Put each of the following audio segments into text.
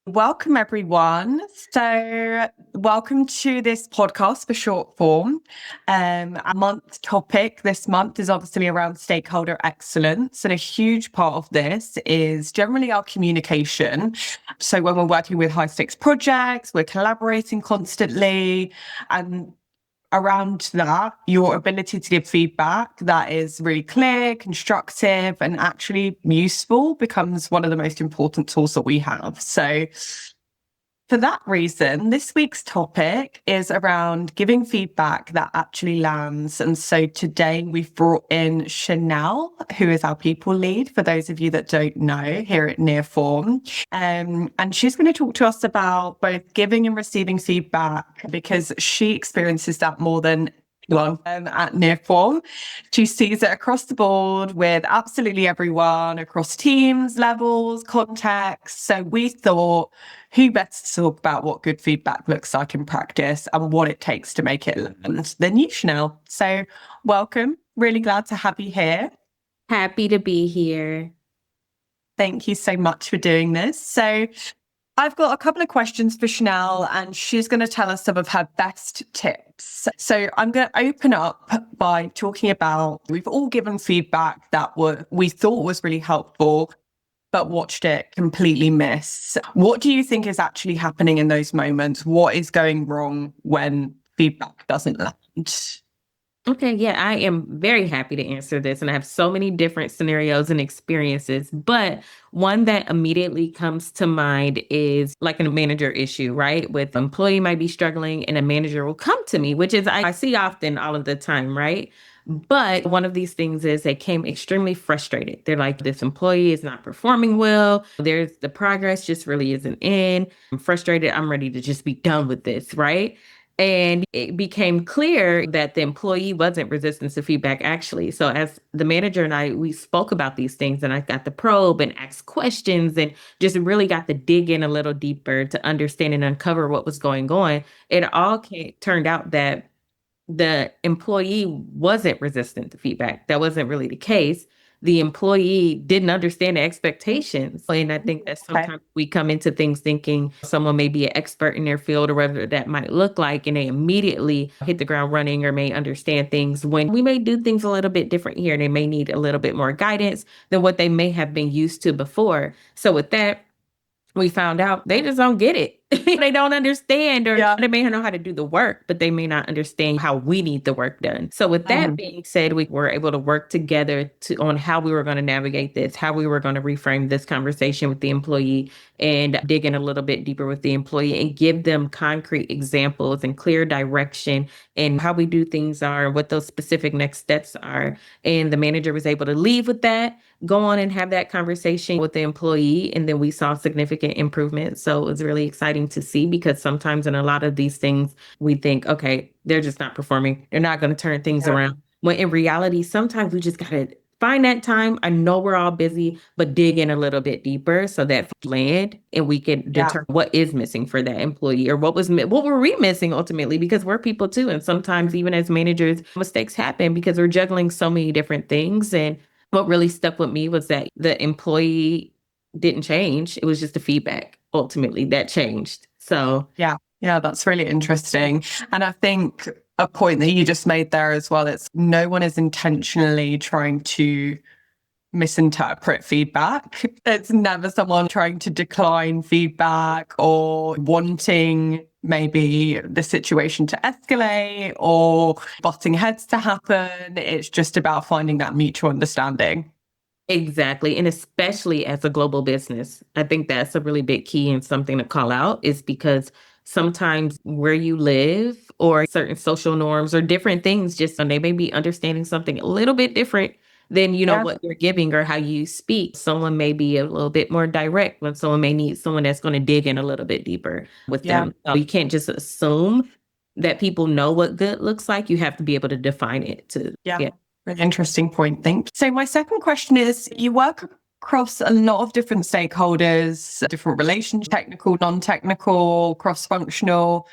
Welcome, everyone. Welcome to this podcast for short form. Our month topic this month is obviously around stakeholder excellence. And a huge part of this is generally our communication. So when we're working with high stakes projects, we're collaborating constantly, and around that, your ability to give feedback that is really clear, constructive, and actually useful becomes one of the most important tools that we have. So for that reason, this week's topic is around giving feedback that actually lands. And so today we've brought in Chanel, who is our people lead, for those of you that don't know, here at Nearform. And she's going to talk to us about both giving and receiving feedback because she experiences that more than at Nearform. She sees it across the board with absolutely everyone across teams, levels, contexts. So we thought, who better to talk about what good feedback looks like in practice and what it takes to make it land than you, Chanel. So welcome. Really glad to have you here. Happy to be here. Thank you so much for doing this. So I've got a couple of questions for Chanel, and she's going to tell us some of her best tips. So I'm going to open up by talking about, we've all given feedback that we thought was really helpful, but watched it completely miss. What do you think is actually happening in those moments? What is going wrong when feedback doesn't land? Okay, yeah, I am very happy to answer this. And I have so many different scenarios and experiences. But one that immediately comes to mind is like a manager issue, right? With an employee might be struggling and a manager will come to me, which is I see often all of the time, right? But one of these things is they came extremely frustrated. They're like, this employee is not performing well. There's the progress just really isn't in. I'm frustrated. I'm ready to just be done with this, right? And it became clear that the employee wasn't resistant to feedback, actually. So as the manager and I, we spoke about these things and I got to probe and ask questions and just really got to dig in a little deeper to understand and uncover what was going on. It all turned out that the employee wasn't resistant to feedback. That wasn't really the case. The employee didn't understand the expectations. And I think that sometimes we come into things thinking someone may be an expert in their field or whatever that might look like, and they immediately hit the ground running or may understand things when we may do things a little bit different here. They may need a little bit more guidance than what they may have been used to before. So with that, we found out they just don't get it. They don't understand, or they may know how to do the work, but they may not understand how we need the work done. So with that being said, we were able to work together on how we were going to navigate this, how we were going to reframe this conversation with the employee and dig in a little bit deeper with the employee and give them concrete examples and clear direction and how we do things are, what those specific next steps are. And the manager was able to leave with that, go on and have that conversation with the employee. And then we saw significant improvement. So it was really exciting to see, because sometimes in a lot of these things, we think, okay, they're just not performing. They're not going to turn things around. When in reality, sometimes we just got to find that time. I know we're all busy, but dig in a little bit deeper so that land and we can determine what is missing for that employee, or what were we missing ultimately, because we're people too. And sometimes even as managers, mistakes happen because we're juggling so many different things. And what really stuck with me was that the employee didn't change. It was just the feedback ultimately that changed. So yeah, that's really interesting. And I think a point that you just made there as well, it's no one is intentionally trying to misinterpret feedback. It's never someone trying to decline feedback or wanting maybe the situation to escalate or butting heads to happen. It's just about finding that mutual understanding. Exactly. And especially as a global business, I think that's a really big key and something to call out, is because sometimes where you live or certain social norms or different things, just they may be understanding something a little bit different than, what you're giving or how you speak. Someone may be a little bit more direct when someone may need someone that's going to dig in a little bit deeper with them. So you can't just assume that people know what good looks like. You have to be able to define it too. Really interesting point. Thank you. So my second question is, you work across a lot of different stakeholders, different relations, technical, non-technical, cross-functional.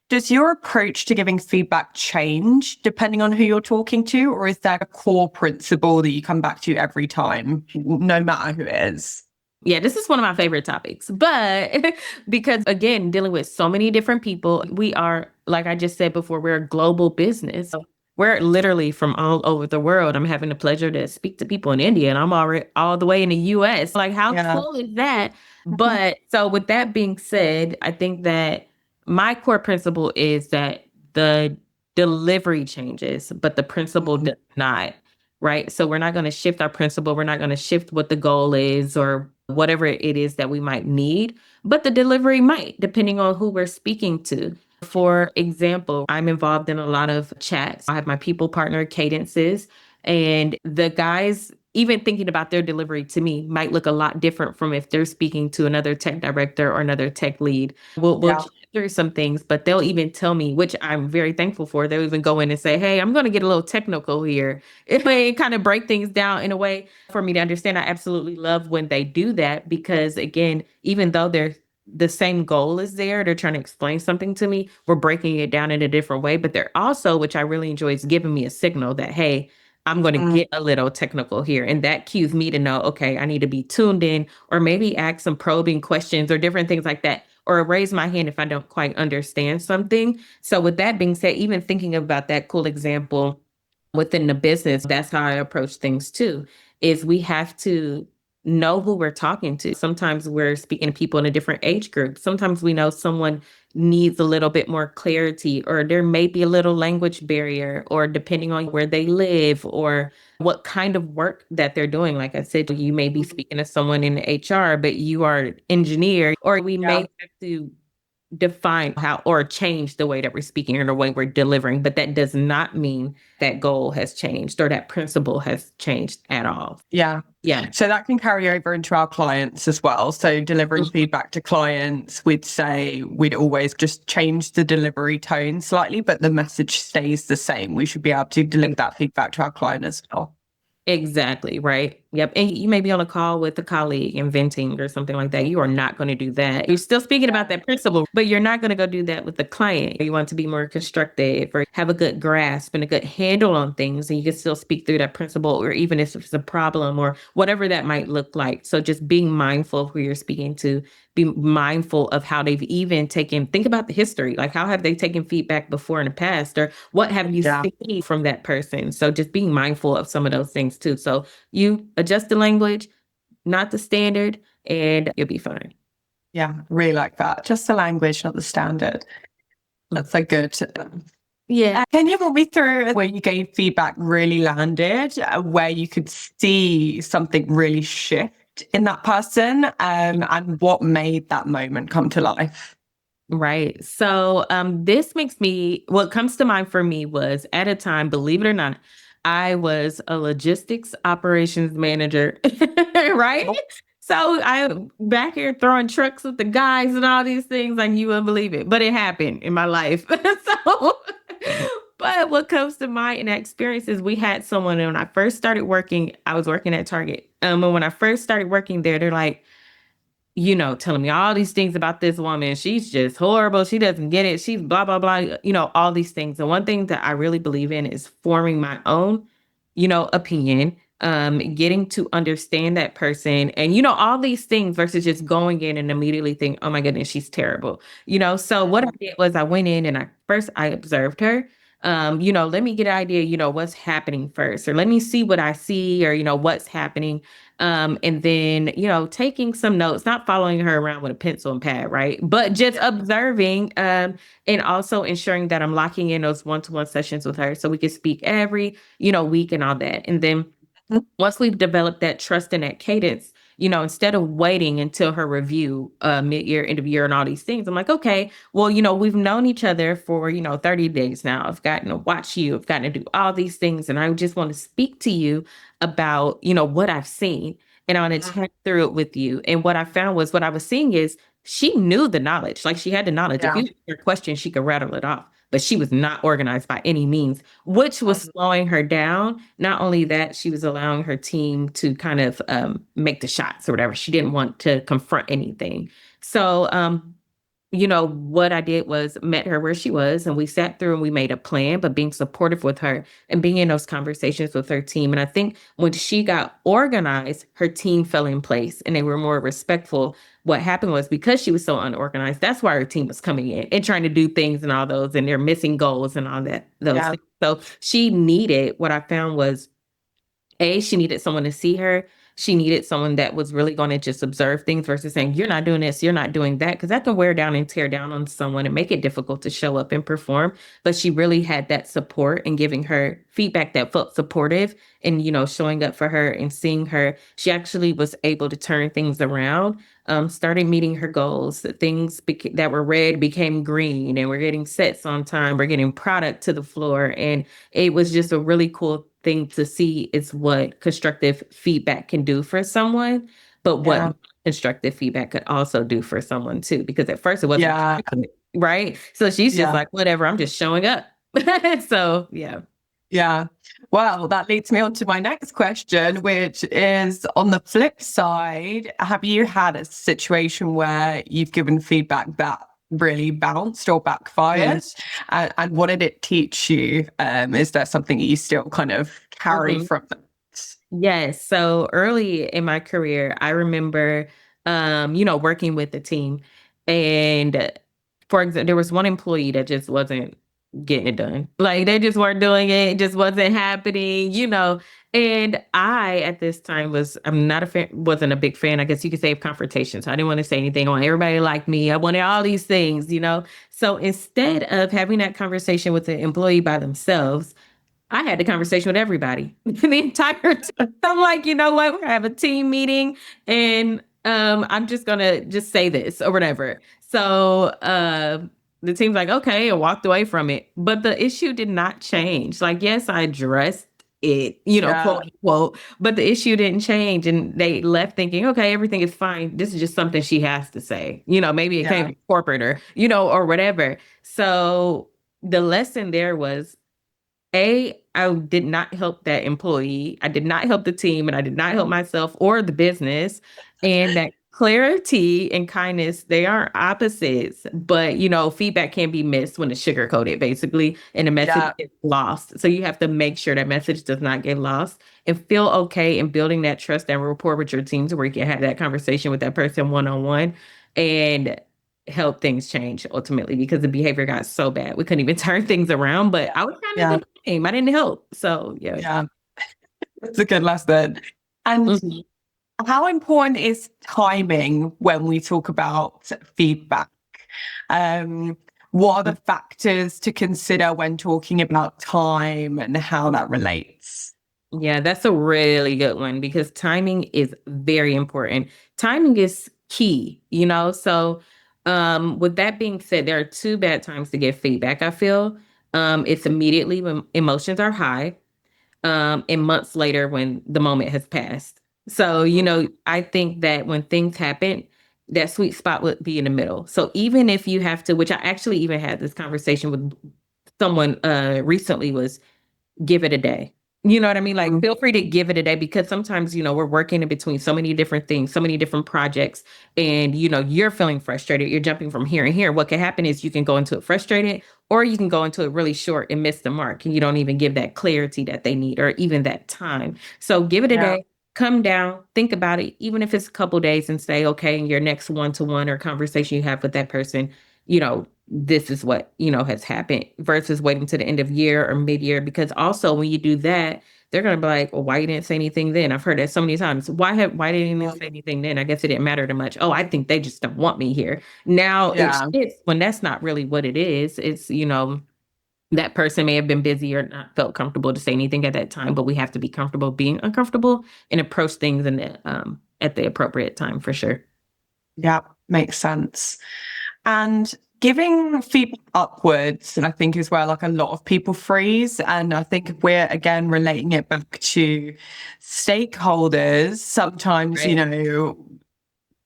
Does your approach to giving feedback change depending on who you're talking to, or is there a core principle that you come back to every time, no matter who it is? Yeah, this is one of my favorite topics. But because again, dealing with so many different people, we are, like I just said before, we're a global business. So we're literally from all over the world. I'm having the pleasure to speak to people in India and I'm already all the way in the US. Like, how Yeah. cool is that? But so, with that being said, I think that my core principle is that the delivery changes, but the principle Mhm. does not. Right. So we're not going to shift our principle. We're not going to shift what the goal is or whatever it is that we might need, but the delivery might, depending on who we're speaking to. For example, I'm involved in a lot of chats. I have my people partner cadences, and the guys, even thinking about their delivery to me, might look a lot different from if they're speaking to another tech director or another tech lead. We'll Yeah. chat through some things, but they'll even tell me, which I'm very thankful for. They'll even go in and say, "Hey, I'm going to get a little technical here." It may kind of break things down in a way for me to understand. I absolutely love when they do that because, again, even though they're the same goal is there, they're trying to explain something to me. We're breaking it down in a different way, but they're also, which I really enjoy, is giving me a signal that, hey, I'm going to Mm. get a little technical here. And that cues me to know, okay, I need to be tuned in or maybe ask some probing questions or different things like that, or raise my hand if I don't quite understand something. So, with that being said, even thinking about that cool example within the business, that's how I approach things too, is we have to know who we're talking to. Sometimes we're speaking to people in a different age group. Sometimes we know someone needs a little bit more clarity, or there may be a little language barrier, or depending on where they live or what kind of work that they're doing. Like I said, you may be speaking to someone in HR, but you are an engineer, or we may Yeah. have to define how or change the way that we're speaking or the way we're delivering, but that does not mean that goal has changed or that principle has changed at all. Yeah. Yeah. So that can carry over into our clients as well. So delivering feedback to clients, we'd say we'd always just change the delivery tone slightly, but the message stays the same. We should be able to deliver that feedback to our client as well. Exactly, right? Yep. And you may be on a call with a colleague and venting or something like that. You are not going to do that. You're still speaking about that principle, but you're not going to go do that with the client. You want to be more constructive or have a good grasp and a good handle on things. And you can still speak through that principle, or even if it's a problem or whatever that might look like. So just being mindful of who you're speaking to, be mindful of how they've even taken, think about the history. Like, how have they taken feedback before in the past, or what have you Yeah. seen from that person? So just being mindful of some of those things too. So you adjust the language, not the standard, and you'll be fine. Yeah. Really like that. Just the language, not the standard. That's so good. Yeah. Can you walk me through where you gave feedback really landed, where you could see something really shift in that person, and what made that moment come to life? Right. So this makes me, what comes to mind for me was at a time, believe it or not, I was a logistics operations manager, right? So I'm back here throwing trucks with the guys and all these things, and you wouldn't believe it, but it happened in my life. So, but what comes to mind in that experience is we had someone, and when I first started working, I was working at Target. And when I first started working there, they're like, telling me all these things about this woman. She's just horrible. She doesn't get it. She's blah, blah, blah, all these things. And one thing that I really believe in is forming my own, opinion, getting to understand that person and, all these things versus just going in and immediately think, oh my goodness, she's terrible. So what I did was I went in and I observed her. Let me get an idea, what's happening first, or let me see what I see, or, what's happening. And then, taking some notes, not following her around with a pencil and pad, right? But just observing, and also ensuring that I'm locking in those one-to-one sessions with her so we can speak every, week and all that. And then once we've developed that trust and that cadence, instead of waiting until her review, mid-year, end of year, and all these things, I'm like, okay, well, we've known each other for, 30 days now. I've gotten to watch you, I've gotten to do all these things. And I just want to speak to you about, what I've seen. And I want to chat through it with you. And what I found was what I was seeing is she knew the knowledge. Like, she had the knowledge. If Yeah. you asked her a question, she could rattle it off. But she was not organized by any means, which was slowing her down. Not only that, she was allowing her team to kind of make the shots or whatever. She didn't want to confront anything. So what I did was met her where she was, and we sat through and we made a plan, but being supportive with her and being in those conversations with her team. And I think when she got organized, her team fell in place and they were more respectful. What happened was because she was so unorganized, that's why her team was coming in and trying to do things and all those, and they're missing goals and all those Yeah. things. So she needed, what I found was, she needed someone to see her. She needed someone that was really going to just observe things versus saying, you're not doing this, you're not doing that, because that can wear down and tear down on someone and make it difficult to show up and perform. But she really had that support and giving her feedback that felt supportive and, showing up for her and seeing her. She actually was able to turn things around, started meeting her goals. Things that were red became green, and we're getting sets on time. We're getting product to the floor. And it was just a really cool thing to see is what constructive feedback can do for someone, but Yeah. what constructive feedback could also do for someone too. Because at first it wasn't Yeah. right. So she's just Yeah. like, whatever, I'm just showing up. So yeah. Yeah. Well, that leads me on to my next question, which is on the flip side, have you had a situation where you've given feedback that really bounced or backfired? And what did it teach you? Is there something that you still kind of carry Mhm. from that? Yes. So early in my career, I remember, working with the team. And for example, there was one employee that just wasn't getting it done. Like they just weren't doing it. It just wasn't happening. And I, at this time, I'm not a fan, wasn't a big fan, I guess you could say, of confrontation. So I didn't want to say anything. I want everybody to like me. I wanted all these things. So instead of having that conversation with the employee by themselves, I had the conversation with everybody the entire time. I'm like, you know what? We're gonna have a team meeting, and I'm just gonna just say this or whatever. So the team's like, okay, and walked away from it. But the issue did not change. Like, yes, I addressed it, Yeah. quote unquote, but the issue didn't change. And they left thinking, okay, everything is fine. This is just something she has to say. Maybe it came Yeah. from corporate or whatever. So the lesson there was, I did not help that employee. I did not help the team, and I did not help myself or the business. And that clarity and kindness, they aren't opposites, but feedback can be missed when it's sugarcoated, basically, and the message Yeah. gets lost. So you have to make sure that message does not get lost and feel okay in building that trust and rapport with your team to where you can have that conversation with that person one-on-one and help things change ultimately, because the behavior got so bad we couldn't even turn things around. But I was kind Yeah. of the same. I didn't help. So yeah. Yeah. It's a good lesson. And Mhm. how important is timing when we talk about feedback? What are the factors to consider when talking about time and how that relates? Yeah, that's a really good one because timing is very important. Timing is key. So with that being said, there are two bad times to give feedback, I feel. It's immediately when emotions are high, and months later when the moment has passed. So, I think that when things happen, that sweet spot would be in the middle. So even if you have to, which I actually even had this conversation with someone recently, was give it a day. You know what I mean? Like, Mm. feel free to give it a day, because sometimes, we're working in between so many different things, so many different projects, and, you're feeling frustrated. You're jumping from here and here. What can happen is you can go into it frustrated, or you can go into it really short and miss the mark, and you don't even give that clarity that they need or even that time. So give it a Yeah. day, come down, think about it, even if it's a couple days, and say, okay, in your next one-to-one or conversation you have with that person, this is what, has happened, versus waiting to the end of year or mid-year. Because also when you do that, they're going to be like, well, why you didn't say anything then? I've heard that so many times. Why didn't you say anything then? I guess it didn't matter too much. Oh, I think they just don't want me here. Now Yeah. it's when that's not really what it is. It's, that person may have been busy or not felt comfortable to say anything at that time, but we have to be comfortable being uncomfortable and approach things at the appropriate time, for sure. Yeah. Makes sense. And giving feedback upwards, and I think is where like a lot of people freeze. And I think if we're again relating it back to stakeholders, sometimes, Right.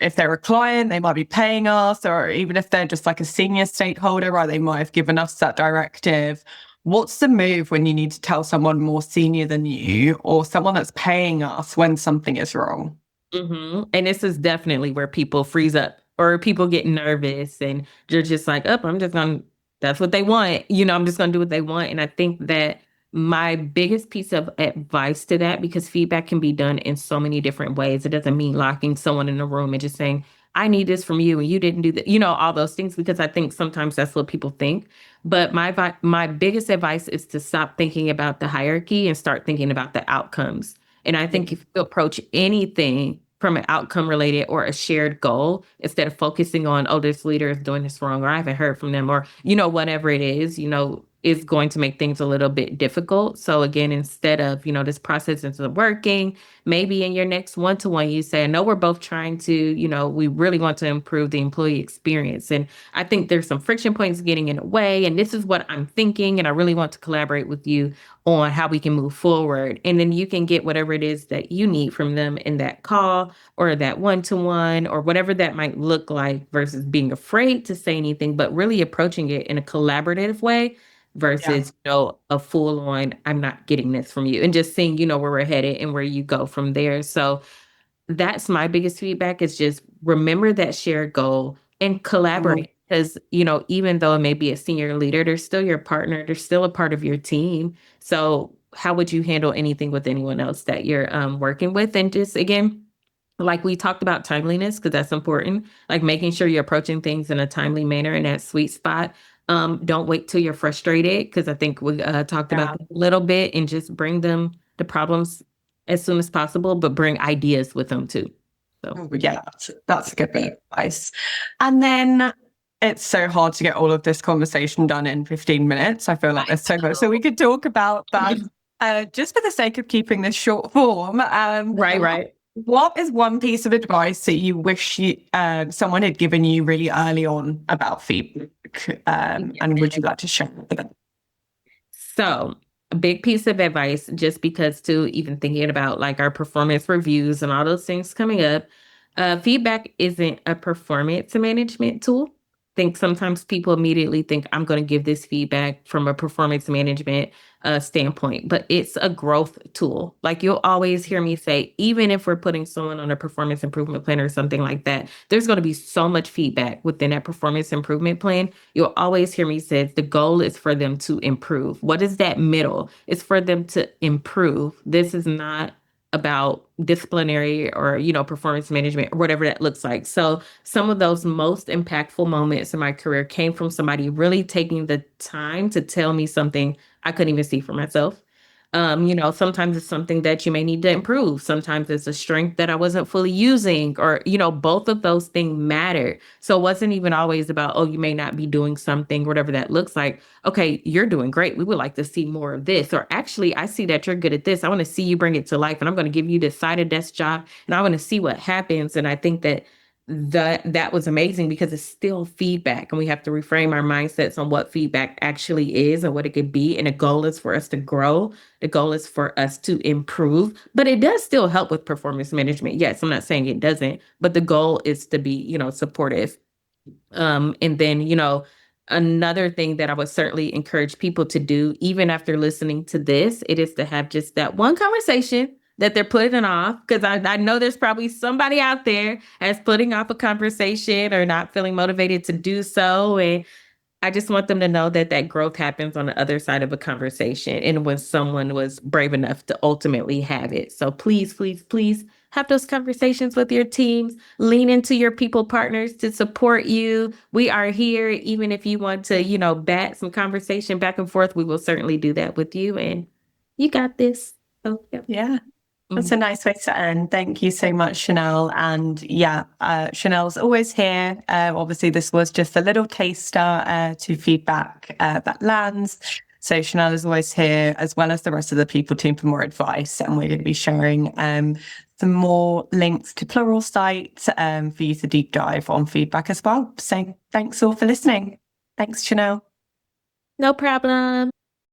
if they're a client, they might be paying us, or even if they're just like a senior stakeholder, or they might have given us that directive. What's the move when you need to tell someone more senior than you or someone that's paying us when something is wrong? And this is definitely where people freeze up. or people get nervous and you're just like, oh, that's what they want. I'm just going to do what they want. And I think that my biggest piece of advice to that, because feedback can be done in so many different ways. It doesn't mean locking someone in a room and just saying, I need this from you and you didn't do that, all those things, because I think sometimes that's what people think. But my biggest advice is to stop thinking about the hierarchy and start thinking about the outcomes. And I think if you approach anything from an outcome related or a shared goal, instead of focusing on, oh, this leader is doing this wrong, or I haven't heard from them, or, whatever it is going to make things a little bit difficult. So again, instead of, this process isn't working, maybe in your next one-to-one, you say, I know we're both trying to, we really want to improve the employee experience. And I think there's some friction points getting in the way. And this is what I'm thinking. And I really want to collaborate with you on how we can move forward. And then you can get whatever it is that you need from them in that call or that one-to-one or whatever that might look like, versus being afraid to say anything, but really approaching it in a collaborative way versus, a full on, I'm not getting this from you, and just seeing, where we're headed and where you go from there. So that's my biggest feedback, is just remember that shared goal and collaborate. Because, even though it may be a senior leader, they're still your partner. They're still a part of your team. So how would you handle anything with anyone else that you're working with? And just, again, like we talked about timeliness, because that's important, like making sure you're approaching things in a timely manner in that sweet spot. Don't wait till you're frustrated, because I think we talked about that a little bit, and just bring them the problems as soon as possible, but bring ideas with them too. So that's a good bit of advice. And then it's so hard to get all of this conversation done in 15 minutes. I feel like there's so much. So we could talk about that just for the sake of keeping this short form. Right. What is one piece of advice that you wish someone had given you really early on about feedback? And would you like to share with them? So a big piece of advice, just because too, even thinking about like our performance reviews and all those things coming up, feedback isn't a performance management tool. I think sometimes people immediately think I'm going to give this feedback from a performance management standpoint, but it's a growth tool. Like you'll always hear me say, even if we're putting someone on a performance improvement plan or something like that, there's going to be so much feedback within that performance improvement plan. You'll always hear me say the goal is for them to improve. What is that middle? It's for them to improve. This is not about disciplinary or, performance management or whatever that looks like. So some of those most impactful moments in my career came from somebody really taking the time to tell me something I couldn't even see for myself. Sometimes it's something that you may need to improve. Sometimes it's a strength that I wasn't fully using, or, both of those things matter. So it wasn't even always about, oh, you may not be doing something, whatever that looks like. Okay, you're doing great. We would like to see more of this. Or actually, I see that you're good at this. I want to see you bring it to life, and I'm going to give you this side of desk job, and I want to see what happens. And I think that was amazing, because it's still feedback, and we have to reframe our mindsets on what feedback actually is and what it could be. And the goal is for us to grow. The goal is for us to improve, but it does still help with performance management. Yes, I'm not saying it doesn't, but the goal is to be, supportive. And then, another thing that I would certainly encourage people to do, even after listening to this, it is to have just that one conversation that they're putting off. Because I know there's probably somebody out there that's putting off a conversation or not feeling motivated to do so. And I just want them to know that growth happens on the other side of a conversation, and when someone was brave enough to ultimately have it. So please, please, please have those conversations with your teams. Lean into your people partners to support you. We are here. Even if you want to, bat some conversation back and forth, we will certainly do that with you. And you got this. So, yeah. That's a nice way to end. Thank you so much, Chanel. And Chanel's always here. Obviously, this was just a little taster to feedback that lands. So Chanel is always here, as well as the rest of the people team, for more advice. And we're going to be sharing some more links to Pluralsight for you to deep dive on feedback as well. So thanks all for listening. Thanks, Chanel. No problem.